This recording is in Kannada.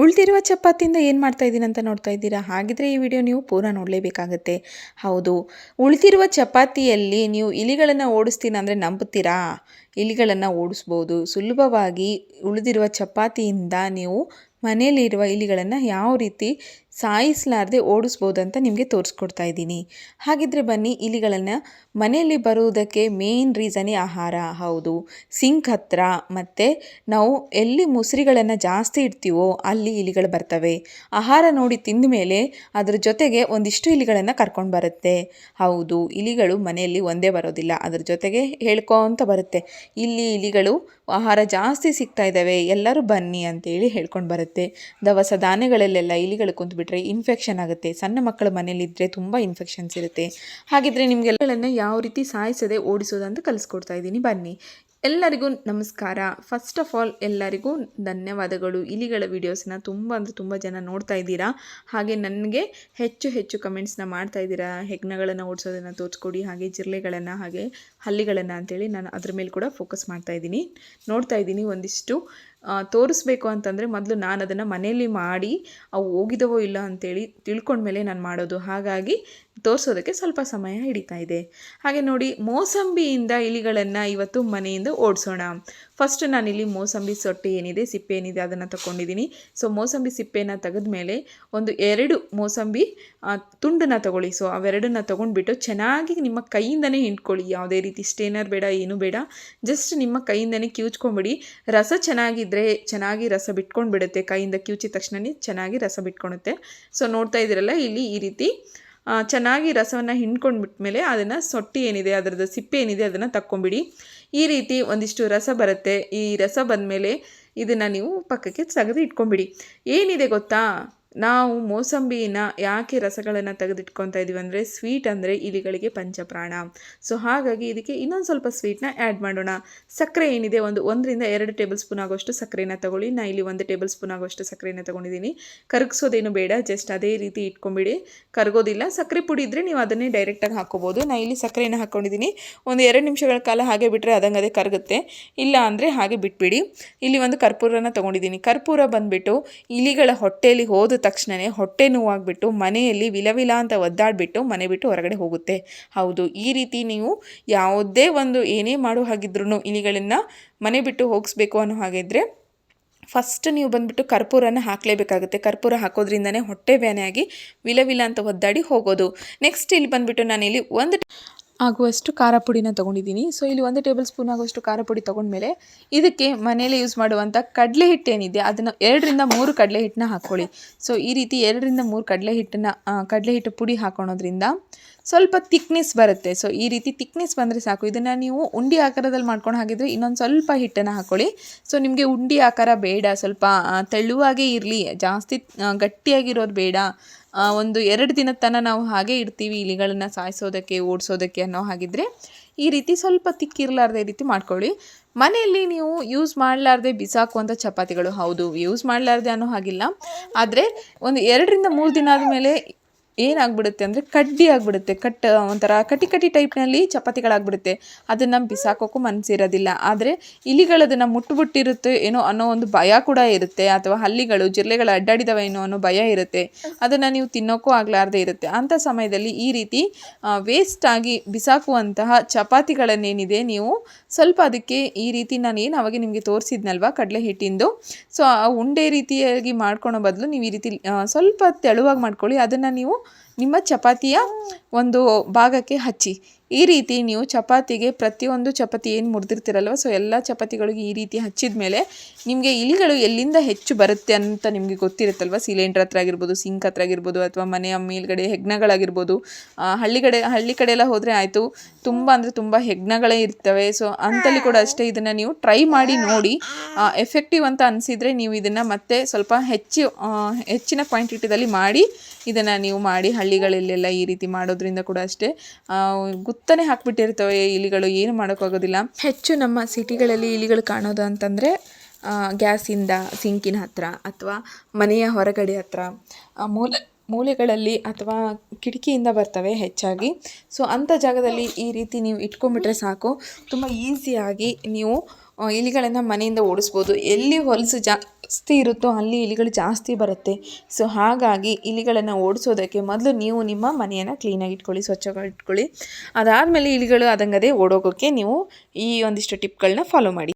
ಉಳಿದಿರುವ ಚಪಾತಿಯಿಂದ ಏನು ಮಾಡ್ತಾ ಇದ್ದೀನಿ ಅಂತ ನೋಡ್ತಾ ಇದ್ದೀರಾ? ಹಾಗಿದ್ರೆ ಈ ವಿಡಿಯೋ ನೀವು ಪೂರ ನೋಡಲೇಬೇಕಾಗತ್ತೆ. ಹೌದು, ಉಳಿದಿರುವ ಚಪಾತಿಯಲ್ಲಿ ನೀವು ಇಲಿಗಳನ್ನು ಓಡಿಸ್ತೀನಿ ಅಂದರೆ ನಂಬುತ್ತೀರಾ? ಇಲಿಗಳನ್ನು ಓಡಿಸ್ಬೋದು. ಸುಲಭವಾಗಿ ಉಳಿದಿರುವ ಚಪಾತಿಯಿಂದ ನೀವು ಮನೆಯಲ್ಲಿರುವ ಇಲಿಗಳನ್ನು ಯಾವ ರೀತಿ ಸಾಯಿಸಲಾರದೆ ಓಡಿಸ್ಬೋದು ಅಂತ ನಿಮಗೆ ತೋರಿಸ್ಕೊಡ್ತಾ ಇದ್ದೀನಿ. ಹಾಗಿದ್ರೆ ಬನ್ನಿ, ಇಲಿಗಳನ್ನು ಮನೆಯಲ್ಲಿ ಬರುವುದಕ್ಕೆ ಮೇನ್ ರೀಸನ್ನೇ ಆಹಾರ. ಹೌದು, ಸಿಂಕ್ ಹತ್ತಿರ ಮತ್ತು ನಾವು ಎಲ್ಲಿ ಮುಸುರಿಗಳನ್ನು ಜಾಸ್ತಿ ಇಡ್ತೀವೋ ಅಲ್ಲಿ ಇಲಿಗಳು ಬರ್ತವೆ. ಆಹಾರ ನೋಡಿ ತಿಂದ ಮೇಲೆ ಅದರ ಜೊತೆಗೆ ಒಂದಿಷ್ಟು ಇಲಿಗಳನ್ನು ಕರ್ಕೊಂಡು ಬರುತ್ತೆ. ಹೌದು, ಇಲಿಗಳು ಮನೆಯಲ್ಲಿ ಒಂದೇ ಬರೋದಿಲ್ಲ, ಅದ್ರ ಜೊತೆಗೆ ಹೇಳ್ಕೊತ ಬರುತ್ತೆ. ಇಲ್ಲಿ ಇಲಿಗಳು ಆಹಾರ ಜಾಸ್ತಿ ಸಿಗ್ತಾ ಇದ್ದಾವೆ, ಎಲ್ಲರೂ ಬನ್ನಿ ಅಂತೇಳಿ ಹೇಳ್ಕೊಂಡು ಬರುತ್ತೆ. ದವಸ ಧಾನ್ಯಗಳಲ್ಲೆಲ್ಲ ಇಲಿಗಳು ಕುಂತ್ಬಿಟ್ರೆ ಇನ್ಫೆಕ್ಷನ್ ಆಗುತ್ತೆ. ಸಣ್ಣ ಮಕ್ಕಳ ಮನೇಲಿದ್ದರೆ ತುಂಬ ಇನ್ಫೆಕ್ಷನ್ಸ್ ಇರುತ್ತೆ. ಹಾಗಿದ್ರೆ ನಿಮಗೆಲ್ಲಗಳನ್ನು ಯಾವ ರೀತಿ ಸಾಯಿಸದೆ ಓಡಿಸೋದಂತ ಕಲಿಸ್ಕೊಡ್ತಾ ಇದ್ದೀನಿ, ಬನ್ನಿ. ಎಲ್ಲರಿಗೂ ನಮಸ್ಕಾರ. ಫಸ್ಟ್ ಆಫ್ ಆಲ್ ಎಲ್ಲರಿಗೂ ಧನ್ಯವಾದಗಳು. ಇಲಿಗಳ ವೀಡಿಯೋಸ್ನ ತುಂಬ ಜನ ನೋಡ್ತಾ ಇದ್ದೀರಾ. ಹಾಗೆ ನನಗೆ ಹೆಚ್ಚು ಕಮೆಂಟ್ಸ್ನ ಮಾಡ್ತಾ ಇದ್ದೀರಾ. ಹೆಗ್ನಗಳನ್ನು ಓಡಿಸೋದನ್ನು ತೋರಿಸ್ಕೊಡಿ, ಹಾಗೆ ಜಿರಳೆಗಳನ್ನು, ಹಾಗೆ ಹಲ್ಲಿಗಳನ್ನು ಅಂತೇಳಿ ನಾನು ಅದ್ರ ಮೇಲೆ ಕೂಡ ಫೋಕಸ್ ಮಾಡ್ತಾ ಇದ್ದೀನಿ. ನೋಡ್ತಾ ಇದ್ದೀನಿ ಒಂದಿಷ್ಟು ತೋರಿಸ್ಬೇಕು ಅಂತಂದರೆ ಮೊದಲು ನಾನು ಅದನ್ನು ಮನೆಯಲ್ಲಿ ಮಾಡಿ ಅವು ಹೋಗಿದವೋ ಇಲ್ಲ ಅಂತೇಳಿ ತಿಳ್ಕೊಂಡ್ಮೇಲೆ ನಾನು ಮಾಡೋದು. ಹಾಗಾಗಿ ತೋರಿಸೋದಕ್ಕೆ ಸ್ವಲ್ಪ ಸಮಯ ಹಿಡಿತಾ ಇದೆ. ಹಾಗೆ ನೋಡಿ, ಮೋಸಂಬಿಯಿಂದ ಇಲಿಗಳನ್ನು ಇವತ್ತು ಮನೆಯಿಂದ ಓಡಿಸೋಣ. ಫಸ್ಟ್ ನಾನಿಲ್ಲಿ ಮೋಸಂಬಿ ಸೊಟ್ಟೆ ಏನಿದೆ, ಸಿಪ್ಪೆ ಏನಿದೆ ಅದನ್ನು ತಗೊಂಡಿದ್ದೀನಿ. ಸೊ ಮೋಸಂಬಿ ಸಿಪ್ಪೆನ ತೆಗೆದ್ಮೇಲೆ ಒಂದು 2 ಮೋಸಂಬಿ ತುಂಡನ್ನ ತಗೊಳ್ಳಿ. ಸೊ ಅವೆರಡನ್ನ ತೊಗೊಂಡ್ಬಿಟ್ಟು ಚೆನ್ನಾಗಿ ನಿಮ್ಮ ಕೈಯಿಂದನೇ ಹಿಂಡ್ಕೊಳ್ಳಿ. ಯಾವುದೇ ರೀತಿ ಸ್ಟೇನರ್ ಬೇಡ, ಏನೂ ಬೇಡ, ಜಸ್ಟ್ ನಿಮ್ಮ ಕೈಯಿಂದನೇ ಕಿವುಚ್ಕೊಂಬಿಡಿ. ರಸ ಚೆನ್ನಾಗಿದ್ದರೆ ಚೆನ್ನಾಗಿ ರಸ ಬಿಟ್ಕೊಂಡು ಬಿಡುತ್ತೆ. ಕೈಯಿಂದ ಕಿವುಚಿದ ತಕ್ಷಣವೇ ಚೆನ್ನಾಗಿ ರಸ ಬಿಟ್ಕೊಳುತ್ತೆ. ಸೊ ನೋಡ್ತಾ ಇದ್ದೀರಲ್ಲ, ಇಲ್ಲಿ ಈ ರೀತಿ ಚೆನ್ನಾಗಿ ರಸವನ್ನು ಹಿಂಡ್ಕೊಂಡ್ಬಿಟ್ಮೇಲೆ ಅದನ್ನು ಸೊಟ್ಟಿ ಏನಿದೆ, ಅದರದ್ದು ಸಿಪ್ಪೆ ಏನಿದೆ ಅದನ್ನು ತಕ್ಕೊಂಬಿಡಿ. ಈ ರೀತಿ ಒಂದಿಷ್ಟು ರಸ ಬರುತ್ತೆ. ಈ ರಸ ಬಂದಮೇಲೆ ಇದನ್ನು ನೀವು ಪಕ್ಕಕ್ಕೆ ತೆಗೆದು ಇಟ್ಕೊಂಬಿಡಿ. ಏನಿದೆ ಗೊತ್ತಾ, ನಾವು ಮೋಸಂಬಿನ ಯಾಕೆ ರಸಗಳನ್ನು ತೆಗೆದಿಟ್ಕೊತಾ ಇದ್ದೀವಿ ಅಂದರೆ, ಸ್ವೀಟ್ ಅಂದರೆ ಇಲಿಗಳಿಗೆ ಪಂಚಪ್ರಾಣ. ಸೊ ಹಾಗಾಗಿ ಇದಕ್ಕೆ ಇನ್ನೊಂದು ಸ್ವಲ್ಪ ಸ್ವೀಟ್ನ ಆ್ಯಡ್ ಮಾಡೋಣ. ಸಕ್ಕರೆ ಏನಿದೆ, 1ರಿಂದ 2 ಟೇಬಲ್ ಸ್ಪೂನ್ ಆಗೋಷ್ಟು ಸಕ್ಕರೆನ ತಗೊಳ್ಳಿ. ನಾನು ಇಲ್ಲಿ 1 ಟೇಬಲ್ ಸ್ಪೂನ್ ಆಗೋಷ್ಟು ಸಕ್ಕರೆನ ತೊಗೊಂಡಿದ್ದೀನಿ. ಕರಗಿಸೋದೇನು ಬೇಡ, ಜಸ್ಟ್ ಅದೇ ರೀತಿ ಇಟ್ಕೊಂಬಿಡಿ. ಕರಗೋದಿಲ್ಲ. ಸಕ್ಕರೆ ಪುಡಿ ಇದ್ದರೆ ನೀವು ಅದನ್ನೇ ಡೈರೆಕ್ಟಾಗಿ ಹಾಕ್ಕೋಬೋದು. ನಾನು ಇಲ್ಲಿ ಸಕ್ಕರೆನ ಹಾಕ್ಕೊಂಡಿದ್ದೀನಿ. ಒಂದು 2 ನಿಮಿಷಗಳ ಕಾಲ ಹಾಗೆ ಬಿಟ್ಟರೆ ಅದೇ ಕರಗುತ್ತೆ. ಇಲ್ಲ ಅಂದರೆ ಹಾಗೆ ಬಿಟ್ಬಿಡಿ. ಇಲ್ಲಿ ಒಂದು ಕರ್ಪೂರನ ತೊಗೊಂಡಿದ್ದೀನಿ. ಕರ್ಪೂರ ಬಂದುಬಿಟ್ಟು ಇಲಿಗಳ ಹೊಟ್ಟೆಯಲ್ಲಿ ಹೋದ ತಕ್ಷಣವೇ ಹೊಟ್ಟೆ ನೋವಾಗ್ಬಿಟ್ಟು ಮನೆಯಲ್ಲಿ ವಿಲವಿಲ ಅಂತ ಒದ್ದಾಡಿಬಿಟ್ಟು ಮನೆ ಬಿಟ್ಟು ಹೊರಗಡೆ ಹೋಗುತ್ತೆ. ಹೌದು, ಈ ರೀತಿ ನೀವು ಯಾವುದೇ ಒಂದು ಏನೇ ಮಾಡೋ ಹಾಗಿದ್ರೂ ಇಲಿಗಳನ್ನು ಮನೆ ಬಿಟ್ಟು ಹೋಗಿಸ್ಬೇಕು ಅನ್ನೋ ಹಾಗಿದ್ರೆ ಫಸ್ಟ್ ನೀವು ಬಂದುಬಿಟ್ಟು ಕರ್ಪೂರನ ಹಾಕಲೇಬೇಕಾಗುತ್ತೆ. ಕರ್ಪೂರ ಹಾಕೋದ್ರಿಂದನೇ ಹೊಟ್ಟೆ ಬ್ಯಾನೆಯಾಗಿ ವಿಲವಿಲ ಅಂತ ಒದ್ದಾಡಿ ಹೋಗೋದು. ನೆಕ್ಸ್ಟ್ ಇಲ್ಲಿ ಬಂದುಬಿಟ್ಟು ನಾನಿಲ್ಲಿ 1 ಆಗುವಷ್ಟು ಖಾರ ಪುಡಿನ ತೊಗೊಂಡಿದ್ದೀನಿ. ಸೊ ಇಲ್ಲಿ 1 ಟೇಬಲ್ ಸ್ಪೂನ್ ಆಗುವಷ್ಟು ಖಾರ ಪುಡಿ ತೊಗೊಂಡ್ಮೇಲೆ ಇದಕ್ಕೆ ಮನೆಯಲ್ಲೇ ಯೂಸ್ ಮಾಡುವಂಥ ಕಡಲೆ ಹಿಟ್ಟು ಏನಿದೆ ಅದನ್ನು 2ರಿಂದ 3 ಕಡಲೆ ಹಿಟ್ಟನ್ನ ಹಾಕ್ಕೊಳ್ಳಿ. ಸೊ ಈ ರೀತಿ 2ರಿಂದ 3 ಕಡಲೆ ಹಿಟ್ಟು ಪುಡಿ ಹಾಕೋಣೋದ್ರಿಂದ ಸ್ವಲ್ಪ ತಿಕ್ನೆಸ್ ಬರುತ್ತೆ. ಸೊ ಈ ರೀತಿ ತಿಕ್ನೆಸ್ ಬಂದರೆ ಸಾಕು. ಇದನ್ನು ನೀವು ಉಂಡೆ ಆಕಾರದಲ್ಲಿ ಮಾಡ್ಕೊಂಡು ಹಾಗಿದ್ರೆ ಇನ್ನೊಂದು ಸ್ವಲ್ಪ ಹಿಟ್ಟನ್ನು ಹಾಕ್ಕೊಳ್ಳಿ. ಸೊ ನಿಮಗೆ ಉಂಡೆ ಆಕಾರ ಬೇಡ, ಸ್ವಲ್ಪ ತೆಳುವಾಗೇ ಇರಲಿ, ಜಾಸ್ತಿ ಗಟ್ಟಿಯಾಗಿರೋದು ಬೇಡ. 1-2 ದಿನದ ತನಕ ನಾವು ಹಾಗೆ ಇಡ್ತೀವಿ ಇಲಿಗಳನ್ನು ಸಾಯಿಸೋದಕ್ಕೆ, ಓಡಿಸೋದಕ್ಕೆ ಅನ್ನೋ ಹಾಗಿದ್ರೆ ಈ ರೀತಿ ಸ್ವಲ್ಪ ತಿಕ್ಕಿರಲಾರ್ದೆ ರೀತಿ ಮಾಡ್ಕೊಳ್ಳಿ. ಮನೆಯಲ್ಲಿ ನೀವು ಯೂಸ್ ಮಾಡಲಾರ್ದೆ ಬಿಸಾಕುವಂಥ ಚಪಾತಿಗಳು, ಹೌದು ಯೂಸ್ ಮಾಡಲಾರ್ದೆ ಅನ್ನೋ ಹಾಗಿಲ್ಲ, ಆದರೆ ಒಂದು 2ರಿಂದ 3 ದಿನ ಆದಮೇಲೆ ಏನಾಗ್ಬಿಡುತ್ತೆ ಅಂದರೆ ಕಡ್ಡಿ ಆಗಿಬಿಡುತ್ತೆ. ಒಂಥರ ಕಟಿ ಟೈಪ್ನಲ್ಲಿ ಚಪಾತಿಗಳಾಗ್ಬಿಡುತ್ತೆ. ಅದನ್ನು ಬಿಸಾಕೋಕ್ಕೂ ಮನಸ್ಸಿರೋದಿಲ್ಲ. ಆದರೆ ಇಲಿಗಳದನ್ನು ಮುಟ್ಬಿಟ್ಟಿರುತ್ತೆ ಏನೋ ಅನ್ನೋ ಒಂದು ಭಯ ಕೂಡ ಇರುತ್ತೆ, ಅಥವಾ ಹಲ್ಲಿಗಳು ಜಿರಳೆಗಳು ಅಡ್ಡಾಡಿದವ ಏನೋ ಅನ್ನೋ ಭಯ ಇರುತ್ತೆ. ಅದನ್ನು ನೀವು ತಿನ್ನೋಕ್ಕೂ ಆಗಲಾರ್ದೆ ಇರುತ್ತೆ. ಅಂಥ ಸಮಯದಲ್ಲಿ ಈ ರೀತಿ ವೇಸ್ಟಾಗಿ ಬಿಸಾಕುವಂತಹ ಚಪಾತಿಗಳನ್ನೇನಿದೆ ನೀವು ಸ್ವಲ್ಪ ಅದಕ್ಕೆ ಈ ರೀತಿ ನಾನು ಏನು ಅವಾಗ ನಿಮಗೆ ತೋರಿಸಿದ್ನಲ್ವ ಕಡಲೆ ಹಿಟ್ಟಿಂದು, ಸೊ ಆ ಉಂಡೆ ರೀತಿಯಾಗಿ ಮಾಡ್ಕೊಳೋ ಬದಲು ನೀವು ಈ ರೀತಿ ಸ್ವಲ್ಪ ತೆಳುವಾಗಿ ಮಾಡ್ಕೊಳ್ಳಿ. ಅದನ್ನು ನೀವು ನಿಮ್ಮ ಚಪಾತಿಯ ಒಂದು ಭಾಗಕ್ಕೆ ಹಚ್ಚಿ. ಈ ರೀತಿ ನೀವು ಚಪಾತಿಗೆ ಪ್ರತಿಯೊಂದು ಚಪಾತಿ ಏನು ಮುರಿದಿರ್ತೀರಲ್ವ, ಸೊ ಎಲ್ಲ ಚಪಾತಿಗಳಿಗೆ ಈ ರೀತಿ ಹಚ್ಚಿದ ಮೇಲೆ ನಿಮಗೆ ಇಲಿಗಳು ಎಲ್ಲಿಂದ ಹೆಚ್ಚು ಬರುತ್ತೆ ಅಂತ ನಿಮಗೆ ಗೊತ್ತಿರುತ್ತಲ್ವ. ಸಿಲಿಂಡ್ರ್ ಹತ್ರ ಆಗಿರ್ಬೋದು, ಸಿಂಕ್ ಹತ್ರ ಆಗಿರ್ಬೋದು, ಅಥವಾ ಮನೆಯ ಮೇಲ್ಗಡೆ ಹೆಗ್ನಗಳಾಗಿರ್ಬೋದು. ಹಳ್ಳಿ ಕಡೆ ಎಲ್ಲ ಹೋದರೆ ಆಯಿತು, ತುಂಬ ಹೆಗ್ನಗಳೇ ಇರ್ತವೆ. ಸೊ ಅಂತಲ್ಲಿ ಕೂಡ ಅಷ್ಟೇ, ಇದನ್ನು ನೀವು ಟ್ರೈ ಮಾಡಿ ನೋಡಿ. ಎಫೆಕ್ಟಿವ್ ಅಂತ ಅನಿಸಿದರೆ ನೀವು ಇದನ್ನು ಮತ್ತೆ ಸ್ವಲ್ಪ ಹೆಚ್ಚಿನ ಕ್ವಾಂಟಿಟಿದಲ್ಲಿ ಮಾಡಿ ಇದನ್ನು ನೀವು ಮಾಡಿ. ಹಳ್ಳಿಗಳಲ್ಲೆಲ್ಲ ಈ ರೀತಿ ಮಾಡೋದ್ರಿಂದ ಕೂಡ ಅಷ್ಟೇ ಗುತ್ತನೆ ಹಾಕ್ಬಿಟ್ಟಿರ್ತವೆ ಇಲಿಗಳು, ಏನು ಮಾಡೋಕ್ಕಾಗೋದಿಲ್ಲ. ಹೆಚ್ಚು ನಮ್ಮ ಸಿಟಿಗಳಲ್ಲಿ ಇಲಿಗಳು ಕಾಣೋದು ಅಂತಂದರೆ ಗ್ಯಾಸಿಂದ, ಸಿಂಕಿನ ಹತ್ರ, ಅಥವಾ ಮನೆಯ ಹೊರಗಡೆ ಹತ್ರ, ಮೂಲೆಗಳಲ್ಲಿ ಅಥವಾ ಕಿಟಕಿಯಿಂದ ಬರ್ತವೆ ಹೆಚ್ಚಾಗಿ. ಸೊ ಅಂಥ ಜಾಗದಲ್ಲಿ ಈ ರೀತಿ ನೀವು ಇಟ್ಕೊಂಡ್ಬಿಟ್ರೆ ಸಾಕು, ತುಂಬ ಈಸಿಯಾಗಿ ನೀವು ಇಲಿಗಳನ್ನು ಮನೆಯಿಂದ ಓಡಿಸ್ಬೋದು. ಎಲ್ಲಿ ಹೊಲಸು ಜಾಸ್ತಿ ಇರುತ್ತೋ ಅಲ್ಲಿ ಇಲಿಗಳು ಜಾಸ್ತಿ ಬರುತ್ತೆ. ಸೊ ಹಾಗಾಗಿ ಇಲಿಗಳನ್ನು ಓಡಿಸೋದಕ್ಕೆ ಮೊದಲು ನೀವು ನಿಮ್ಮ ಮನೆಯನ್ನು ಕ್ಲೀನಾಗಿ ಇಟ್ಕೊಳ್ಳಿ, ಸ್ವಚ್ಛವಾಗಿ ಇಟ್ಕೊಳ್ಳಿ. ಅದಾದಮೇಲೆ ಇಲಿಗಳು ಅದಂಗದೇ ಓಡೋಗೋಕ್ಕೆ ನೀವು ಈ ಒಂದಿಷ್ಟು ಟಿಪ್ಗಳನ್ನ ಫಾಲೋ ಮಾಡಿ.